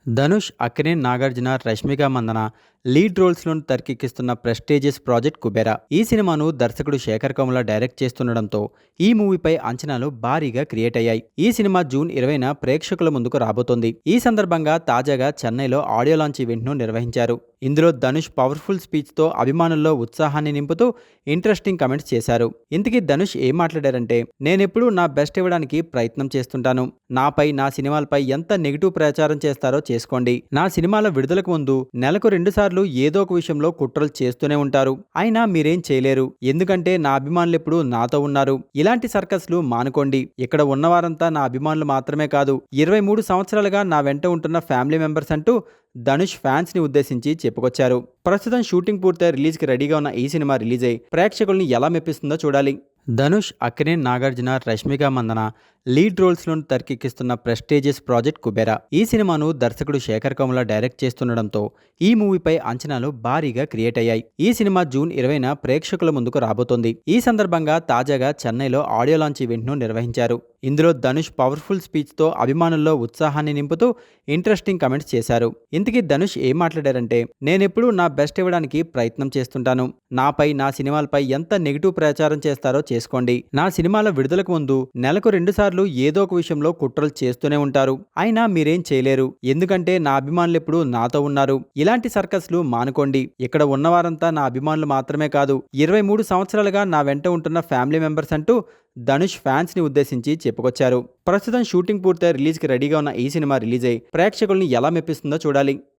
Dhanush, Akkineni Nagarjuna, Rashmika Mandanna lead రోల్స్‌లోని తెరకెక్కిస్తున్న prestigious project 'Kubera'. ఈ సినిమాను దర్శకుడు శేఖర్ కమ్ముల డైరెక్ట్ చేస్తుండడంతో ఈ మూవీపై అంచనాలు భారీగా క్రియేట్ అయ్యాయి. ఈ సినిమా జూన్ 20న ప్రేక్షకుల ముందుకు రాబోతోంది. ఈ సందర్భంగా తాజాగా చెన్నైలో ఆడియో లాంచ్ ఈవెంట్‌ను నిర్వహించారు. ఇందులో ధనుష్ పవర్ఫుల్ స్పీచ్‌తో అభిమానుల్లో ఉత్సాహాన్ని నింపుతూ ఇంట్రెస్టింగ్ కామెంట్స్ చేశారు. ఇంతకీ ధనుష్ ఏం మాట్లాడారంటే, నేనెప్పుడూ నా బెస్ట్ ఇవ్వడానికి ప్రయత్నం చేస్తుంటాను. నాపై, నా సినిమాలపై ఎంత నెగిటివ్ ప్రచారం చేస్తారో చేసుకోండి. నా సినిమాల విడుదలకు ముందు నెలకు 2 సార్లు ఏదో ఒక విషయంలో కుట్రలు చేస్తూనే ఉంటారు. అయినా మీరేం చేయలేరు. ఎందుకంటే నా అభిమానులెప్పుడూ నాతో ఉన్నారు. ఇలాంటి సర్కస్లు మానుకోండి. ఇక్కడ ఉన్నవారంతా నా అభిమానులు మాత్రమే కాదు, 23 సంవత్సరాలుగా నా వెంట ఉంటున్న ఫ్యామిలీ మెంబర్స్ అంటూ ధనుష్ ఫ్యాన్స్ ని ఉద్దేశించి చెప్పుకొచ్చారు. ప్రస్తుతం షూటింగ్ పూర్తయి రిలీజ్కి రెడీగా ఉన్న ఈ సినిమా రిలీజ్ అయి ప్రేక్షకుల్ని ఎలా మెప్పిస్తుందో చూడాలి. ధనుష్, అక్కినేని నాగార్జున, రష్మిక మందన లీడ్ రోల్స్‌లోని తెరకెక్కిస్తున్న ప్రెస్టీజియస్ ప్రాజెక్ట్ 'కుబేరా'. ఈ సినిమాను దర్శకుడు శేఖర్ కమ్ముల డైరెక్ట్ చేస్తుండడంతో ఈ మూవీపై అంచనాలు భారీగా క్రియేట్ అయ్యాయి. ఈ సినిమా జూన్ 20న ప్రేక్షకుల ముందుకు రాబోతోంది. ఈ సందర్భంగా తాజాగా చెన్నైలో ఆడియో లాంచ్ ఈవెంట్‌ను నిర్వహించారు. ఇందులో ధనుష్ పవర్ఫుల్ స్పీచ్‌తో అభిమానుల్లో ఉత్సాహాన్ని నింపుతూ ఇంట్రెస్టింగ్ కామెంట్స్ చేశారు. ఇంతకీ ధనుష్ ఏం మాట్లాడారంటే, నేనెప్పుడూ నా బెస్ట్ ఇవ్వడానికి ప్రయత్నం చేస్తుంటాను. నాపై, నా సినిమాలపై ఎంత నెగిటివ్ ప్రచారం చేస్తారో చేసుకోండి. నా సినిమాల విడుదలకు ముందు నెలకు 2 సార్లు ఏదో ఒక విషయంలో కుట్రలు చేస్తూనే ఉంటారు. అయినా మీరేం చేయలేరు. ఎందుకంటే నా అభిమానులెప్పుడూ నాతో ఉన్నారు. ఇలాంటి సర్కస్లు మానుకోండి. ఇక్కడ ఉన్నవారంతా నా అభిమానులు మాత్రమే కాదు, 23 సంవత్సరాలుగా నా వెంట ఉంటున్న ఫ్యామిలీ మెంబర్స్ అంటూ ధనుష్ ఫ్యాన్స్ ని ఉద్దేశించి చెప్పుకొచ్చారు. ప్రస్తుతం షూటింగ్ పూర్తయి రిలీజ్కి రెడీగా ఉన్న ఈ సినిమా రిలీజ్ అయి ప్రేక్షకుల్ని ఎలా మెప్పిస్తుందో చూడాలి.